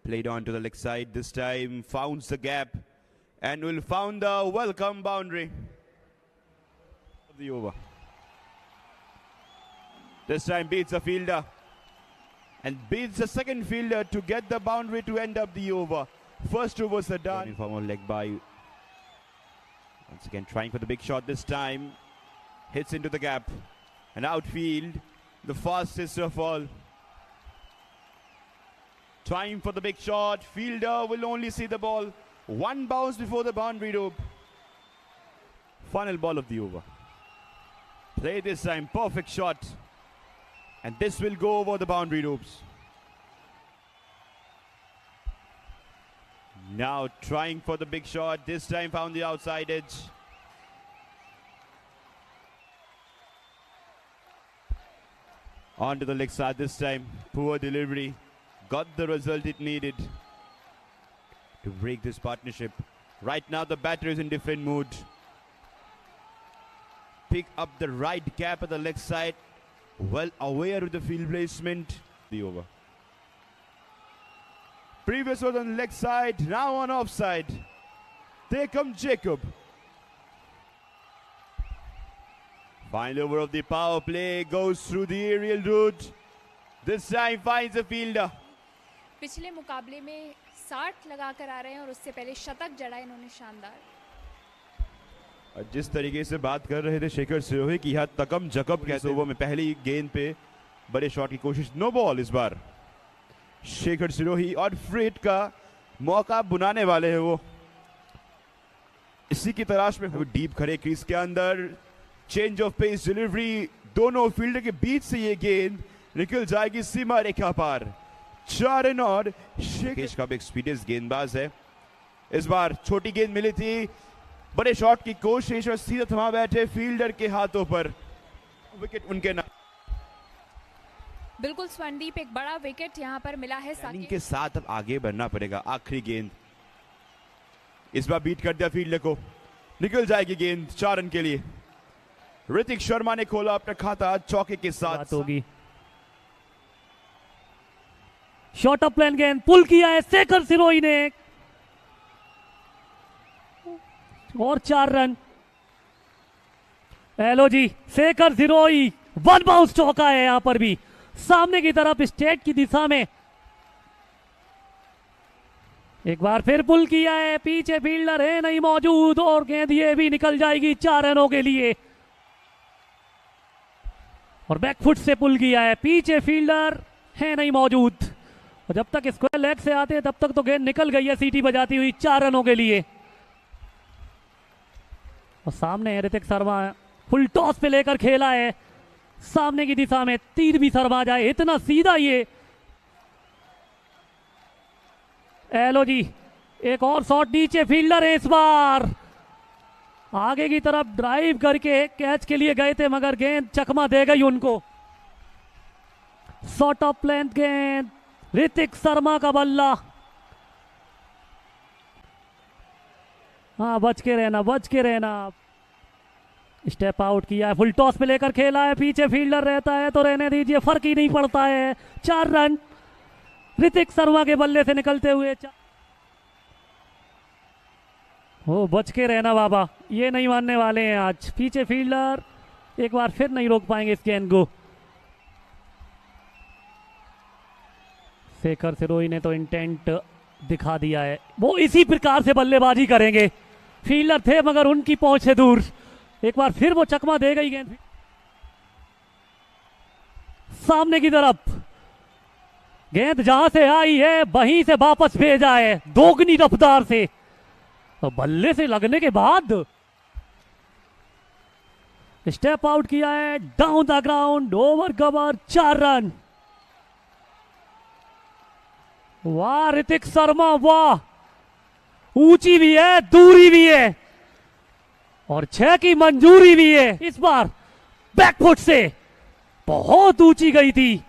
Played on to the leg side. This time founds the gap and will found the welcome boundary of the over. This time beats the fielder and beats the second fielder to get the boundary to end up the over. First overs are done. In form of leg by. Once again trying for the big shot this time. Hits into the gap. And outfield, the fastest of all. Time for the big shot. Fielder will only see the ball. One bounce before the boundary rope. Final ball of the over. Play this time. Perfect shot. And this will go over the boundary ropes. Now trying for the big shot. This time found the outside edge. On to the leg side this time. Poor delivery. Got the result it needed to break this partnership. Right now the batter is in different mood. Pick up the right gap at the leg side. Well aware of the field placement. The over. Previous was on the leg side, now on offside. There comes Jacob. Final over of the power play goes through the aerial route. This time finds a fielder. पिछले मुकाबले में 60 लगाकर आ रहे हैं और उससे पहले शतक जड़ा इन्होंने शानदार। जिस तरीके से बात कर रहे थे शेखर सिरोही की यहाँ तकम जकब कैसे ओवर में पहली गेंद पे बड़े शॉट की कोशिश, नो बॉल इस बार। शेखर सिरोही और फ्रेट का मौका बुनाने वाले हैं वो, इसी की तलाश में वो डीप खड़े क्रीज के अंदर। चेंज ऑफ पेस डिलीवरी, दोनों फील्डर के बीच से ये गेंद निकल जाएगी सीमा रेखा पार। 4 रन और शेखेश का भी एक्सपीरियंस गेंदबाज है। इस बार छोटी गेंद मिली थी, बड़े शॉट की कोशिश और सीधा थमा बैठे फील्डर के हाथों पर। विकेट उनके नाम। बिल्कुल स्वनदीप, एक बड़ा विकेट यहाँ पर मिला है। साकिब के साथ अब आगे बढ़ना पड़ेगा। आखिरी गेंद इस बार बीट कर दिया फील्डर को, निकल जाएगी गेंद 4 रन के लिए। ऋतिक शर्मा ने खोला अपना खाता चौके के साथ। होगी शॉर्ट ऑफ प्लेन गेंद पुल किया है शेखर सिरोही ने और 4 रन। हेलो जी, शेखर सिरोही वन बाउंस चौका है यहां पर भी, सामने की तरफ स्टेट की दिशा में। एक बार फिर पुल किया है, पीछे फील्डर है नहीं मौजूद और गेंद ये भी निकल जाएगी 4 रनों के लिए। और बैकफुट से पुल किया है, पीछे फील्डर है नहीं मौजूद और जब तक स्क्वायर लेग से आते हैं तब तक तो गेंद निकल गई है सीटी बजाती हुई 4 रनों के लिए। और सामने है ऋतिक शर्मा, फुल टॉस पे लेकर खेला है सामने की दिशा में, तीर भी शर्मा जाए इतना सीधा ये। एलो जी, एक और शॉट, नीचे फील्डर है इस बार, आगे की तरफ ड्राइव करके कैच के लिए गए थे मगर गेंद चकमा दे गई उनको। शॉट ऑफ लेंथ गेंद, ऋतिक शर्मा का बल्ला। हाँ, बच के रहना, बच के रहना। स्टेप आउट किया है, फुल टॉस पे लेकर खेला है, पीछे फील्डर रहता है तो रहने दीजिए, फर्क ही नहीं पड़ता है। 4 रन ऋतिक शर्मा के बल्ले से निकलते हुए। हो, बच के रहना बाबा, ये नहीं मानने वाले हैं आज। पीछे फील्डर एक बार फिर नहीं रोक पाएंगे इस गेंद को। शेखर सिरोही ने तो इंटेंट दिखा दिया है, वो इसी प्रकार से बल्लेबाजी करेंगे। फील्डर थे मगर उनकी पहुंच से दूर, एक बार फिर वो चकमा दे गई गेंद सामने की तरफ। गेंद जहां से आई है वहीं से वापस भेजा है दोगुनी रफ्तार से, तो बल्ले से लगने के बाद स्टेप आउट किया है, down the ground, over cover, 4 run. वाह ऋतिक शर्मा, वाह, ऊंची भी है, दूरी भी है और 6 की मंजूरी भी है। इस बार बैकफुट से बहुत ऊंची गई थी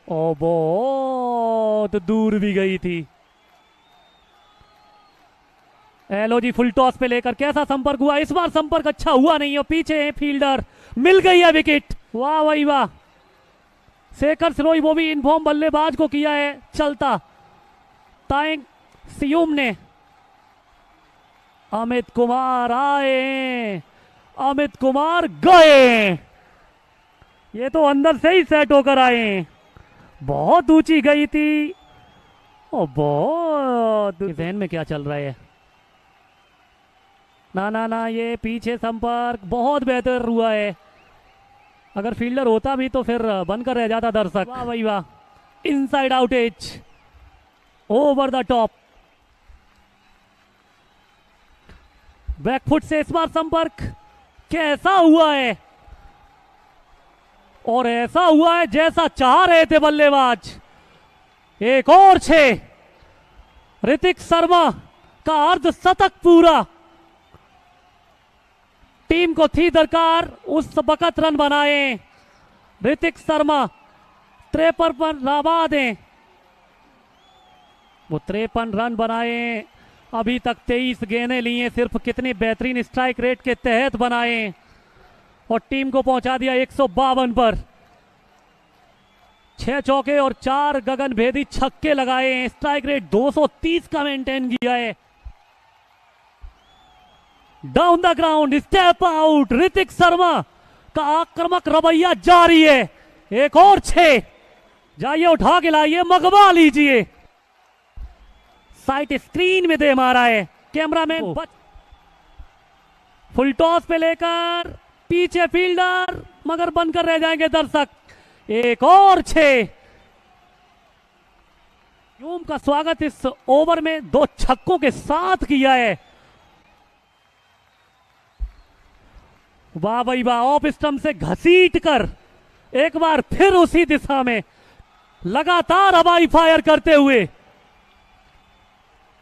और बहुत दूर भी गई थी। एलो जी, फुल टॉस पे लेकर कैसा संपर्क हुआ, इस बार संपर्क अच्छा हुआ नहीं है, पीछे है फील्डर, मिल गई है विकेट। वाह भाई वाह, शेखर सिरोही वो भी इनफॉर्म बल्लेबाज को किया है चलता। ताइंग सियुम ने। अमित कुमार आए, अमित कुमार गए। ये तो अंदर से ही सेट होकर आए। बहुत ऊंची गई थी और बहुत जहन में क्या चल रहा है। ना ना ना, ये पीछे संपर्क बहुत बेहतर हुआ है। अगर फील्डर होता भी तो फिर बनकर रह जाता दर्शक। वाह भाई वाह, inside out edge, over the top, back foot से इस बार संपर्क कैसा हुआ है, और ऐसा हुआ है जैसा चाह रहे थे बल्लेबाज। एक और 6, ऋतिक शर्मा का अर्धशतक पूरा। टीम को थी दरकार उस वक्त रन बनाए। ऋतिक शर्मा 53 पर लावा दें, वो 53 रन बनाए। अभी तक 23 गेंदें लिए, सिर्फ कितनी बेहतरीन स्ट्राइक रेट के तहत बनाए, और टीम को पहुंचा दिया 152 पर। 6 चौके और 4 गगनभेदी छक्के लगाए। स्ट्राइक रेट 230 का मेंटेन किया है। Down the ground, step out, Hrithik Sharma का आक्रामक रवैया जारी है। एक और 6, जाइए उठा के लाइए, मंगवा लीजिए। साइट स्क्रीन में दे मारा है कैमरामैन। फुल टॉस पे लेकर पीछे फील्डर, मगर बनकर रह जाएंगे दर्शक। एक और 6। यूम का स्वागत इस ओवर में 2 छक्कों के साथ किया है। वाह भाई वाह, ऑफ स्टंप से घसीट कर एक बार फिर उसी दिशा में लगातार हवाई फायर करते हुए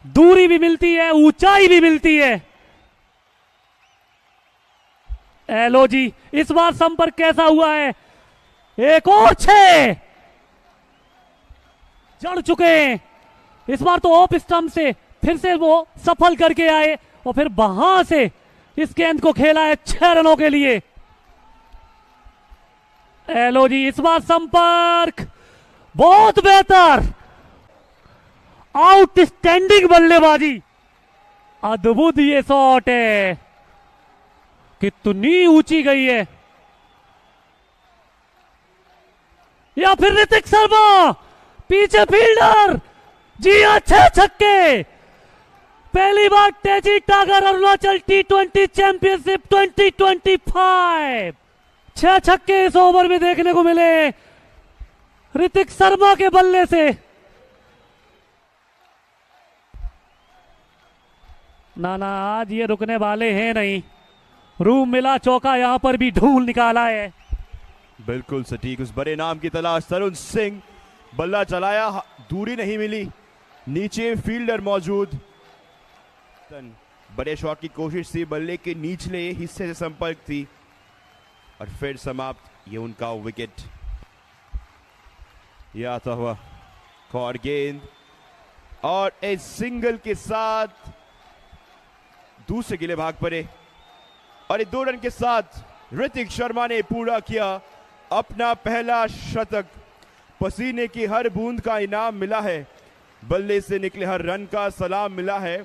दूरी भी मिलती है, ऊंचाई भी मिलती है। एलो जी, इस बार संपर्क कैसा हुआ है। एक और 6 जड़ चुके हैं। इस बार तो ऑफ स्टंप से फिर से वो सफल करके आए, और फिर वहां से इस गेंद को खेला है 6 रनों के लिए। एलो जी, इस बार संपर्क बहुत बेहतर, आउटस्टैंडिंग बल्लेबाजी। अद्भुत ये शॉट है, कितनी ऊंची गई है। या फिर ऋतिक शर्मा, पीछे फील्डर, जी हाँ, 6 छक्के। पहली बार तेजी टागर अरुणाचल T20 चैंपियनशिप 2025, 6 छक्के इस ओवर में देखने को मिले ऋतिक शर्मा के बल्ले से। ना ना, आज ये रुकने वाले हैं नहीं। रूम मिला चौका, यहां पर भी ढूंढ निकाला है। बिल्कुल सटीक, उस बड़े नाम की तलाश। तरुण सिंह बल्ला चलाया, दूरी नहीं मिली, नीचे फील्डर मौजूद। बड़े शॉट की कोशिश थी, बल्ले के निचले हिस्से से संपर्क थी, और फिर समाप्त। ये उनका विकेट। यह आता हुआ कॉर्ड गेंद, और इस सिंगल के साथ दूसरे गिले भाग पड़े, और 2 रन के साथ ऋतिक शर्मा ने पूरा किया अपना पहला शतक। पसीने की हर बूंद का इनाम मिला है, बल्ले से निकले हर रन का सलाम मिला है।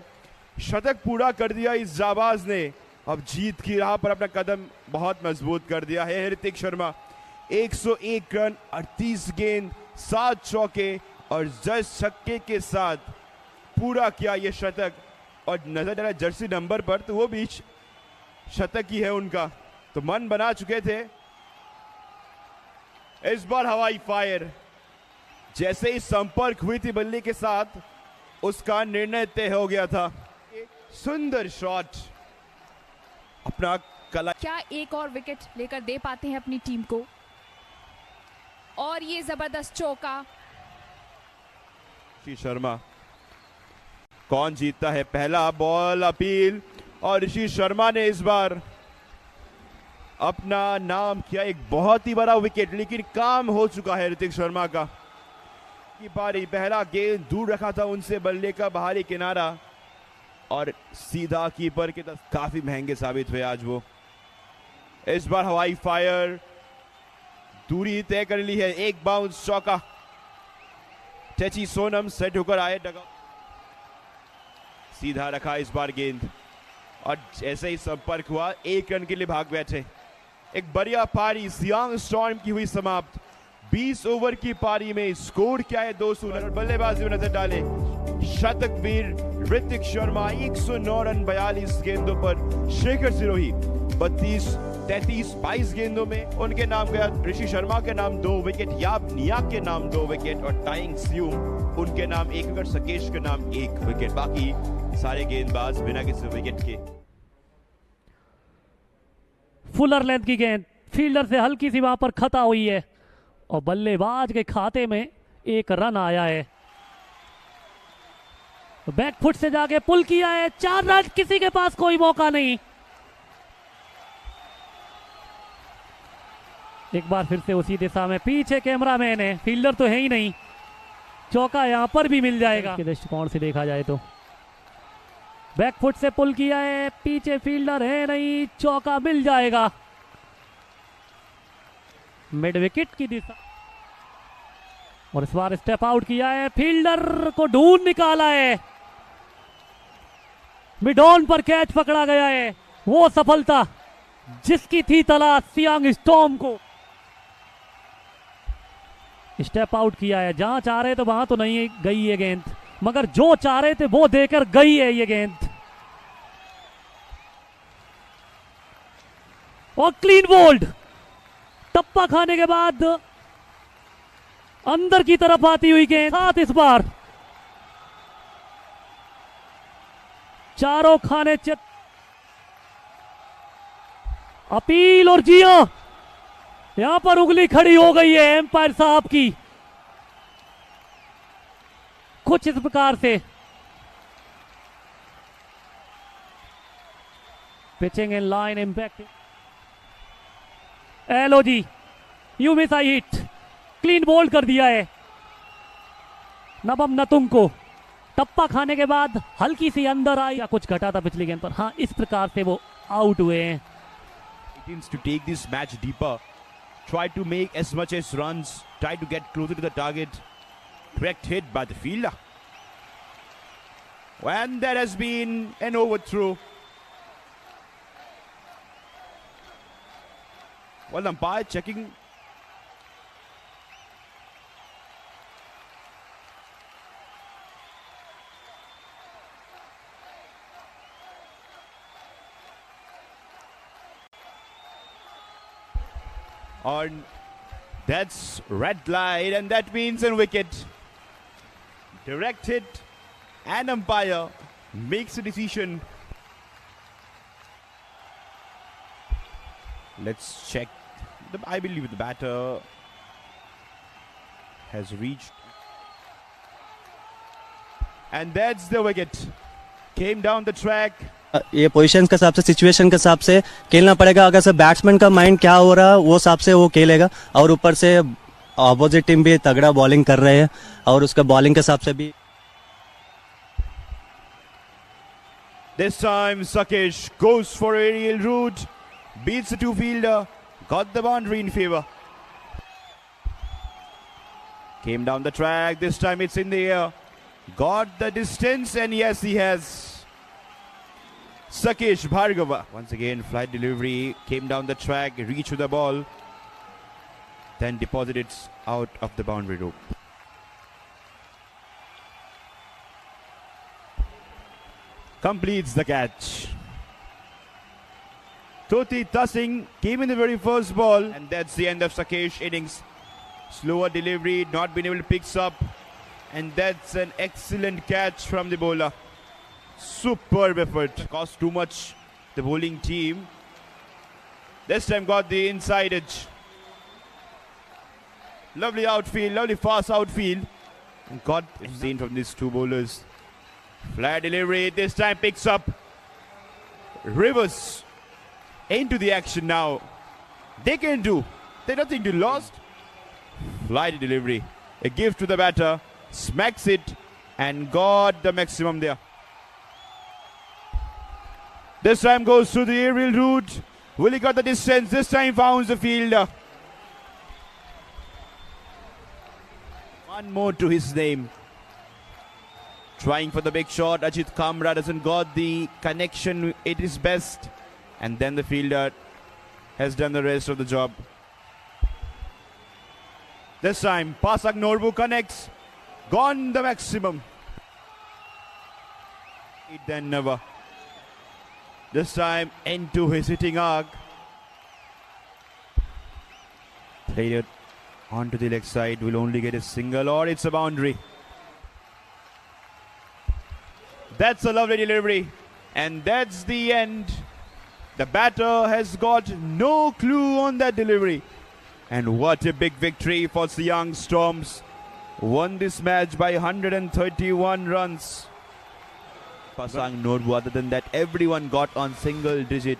शतक पूरा कर दिया इस जाबाज ने। अब जीत की राह पर अपना कदम बहुत मजबूत कर दिया है ऋतिक शर्मा। 101 रन, 38 गेंद, 7 चौके और 10 छक्के के साथ पूरा किया ये शतक। और नजर डाला जर्सी नंबर पर, तो वो भी शतक ही है उनका, तो मन बना चुके थे। इस बार हवाई फायर, जैसे ही संपर्क हुई थी बल्ले के साथ, उसका निर्णय तय हो गया था। सुंदर शॉट, अपना कला। क्या एक और विकेट लेकर दे पाते हैं अपनी टीम को, और ये जबरदस्त चौका। ऋषि शर्मा, कौन जीतता है पहला बॉल अपील, और ऋषि शर्मा ने इस बार अपना नाम किया एक बहुत ही बड़ा विकेट। लेकिन काम हो चुका है ऋतिक शर्मा का की बारी। पहला गेंद दूर रखा था उनसे, बल्ले का बाहरी किनारा, और सीधा कीपर के तरफ काफी महंगे साबित हुए आज वो। इस बार हवाई फायर, दूरी तय कर ली है, एक बाउंस चौका। टेची सोनम सेट होकर आए डगा। सीधा रखा इस बार गेंद और जैसे ही संपर्क हुआ 1 रन के लिए भाग बैठे। एक बढ़िया पारी सियांग स्टॉर्म की हुई समाप्त। 20 ओवर की पारी में स्कोर क्या है 200 रन। बल्लेबाजी में नजर डाले शतक वीर ऋतिक शर्मा 109 रन 42 गेंदों पर। शेखर सिरोही 32, 33, 22 गेंदों में उनके नाम गया। ऋषि शर्मा के नाम 2 विकेट, याब नियाक के नाम 2 विकेट और टाइंग स्यूम उनके नाम 1 विकेट, सकेश के नाम 1 विकेट। बाकी सारे गेंदबाज बिना किसी विकेट के। फुलर लेंथ की गेंद फील्डर से हल्की सी वहां पर खता हुई है और बल्लेबाज के खाते में 1 रन आया है। बैक फुट से जाके पुल किया है, 4 रन, किसी के पास कोई मौका नहीं। एक बार फिर से उसी दिशा में पीछे कैमरामैन है, फील्डर तो है ही नहीं। चौका यहां पर भी मिल जाएगा के दृष्टिकोण से देखा जाए तो। बैक फुट से पुल किया है, पीछे फील्डर है नहीं, चौका मिल जाएगा। मिड विकेट की दिशा और इस बार स्टेप आउट किया है, फील्डर को ढूंढ निकाला है। मिड ऑन पर कैच पकड़ा गया है, वो सफलता जिसकी थी तलाश सियांग स्टॉर्म को। स्टेप आउट किया है, जहां चाह रहे थे वहां तो नहीं गई ये गेंद, मगर जो चाह रहे थे वो देकर गई है ये गेंद। और क्लीन बोल्ड, टप्पा खाने के बाद अंदर की तरफ आती हुई गेंद। साथ इस बार चारों खाने अपील और जिया यहां पर उंगली खड़ी हो गई है एम्पायर साहब की कुछ इस प्रकार से। पिचिंग इन लाइन इंपैक्ट, एलो जी you miss I hit, clean bowled कर दिया है नबम नतुंग को। टप्पा खाने के बाद हल्की सी अंदर आई या कुछ घटा था पिछली गेंद पर। हाँ, इस प्रकार से वो आउट हुए हैं। To take this match deeper, try to make as much as runs, try to get closer to the target. Correct hit by the fielder, and that has been an overthrow. Well, umpire checking. On that's red light, and that means a wicket. Direct hit, and umpire makes a decision. Let's check. I believe the batter has reached, and that's the wicket. Came down the track. ये position के हिसाब से, situation के हिसाब से खेलना पड़ेगा। अगर से बैट्समैन का माइंड क्या हो रहा है वो हिसाब से वो खेलेगा। और ऊपर से ऑपोजिट टीम भी तगड़ा बॉलिंग कर रहे हैं और उसका बॉलिंग के हिसाब से भी। This time Sakesh goes for aerial route, beats the 2 fielder, got the boundary in favor. Came down the track, this time it's in the air, got the distance, and yes, he has. Sakesh Bhargava once again, flight delivery, came down the track, reached the ball, then deposited it out of the boundary rope. Completes the catch. Toti Tasing came in the very first ball, and that's the end of Sakesh innings. Slower delivery, not been able to pick up, and that's an excellent catch from the bowler. Superb effort. Cost too much the bowling team. This time got the inside edge. Lovely outfield, lovely fast outfield. And got seen from these 2 bowlers. Flat delivery, this time picks up. Rivers into the action now. They can do. There's nothing to lost. Flight delivery. A gift to the batter. Smacks it and got the maximum there. This time goes through the aerial route. Will he got the distance? This time founds the fielder. One more to his name. Trying for the big shot. Ajit Kamra doesn't got the connection at his best. And then the fielder has done the rest of the job. This time, Pasak Norbu connects. Gone the maximum. Then never. This time, into his hitting arc. Played it onto the leg side. Will only get a single, or it's a boundary. That's a lovely delivery. And that's the end. The batter has got no clue on that delivery. And what a big victory for Siang Storms. Won this match by 131 runs. Pasang Norbu, other than that, everyone got on single digit.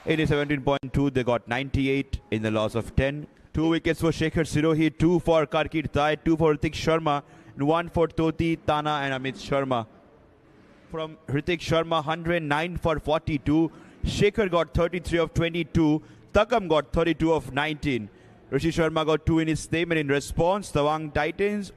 It is 17.2. They got 98 in the loss of 10. 2 wickets for Shekhar Sirohi, 2 for Karkir Tai, 2 for Hrithik Sharma, and 1 for Toti, Tana and Amit Sharma. From Hrithik Sharma, 109 for 42. Shekhar got 33 of 22. Takam got 32 of 19. Rishi Sharma got 2 in his statement. In response, Tawang Titans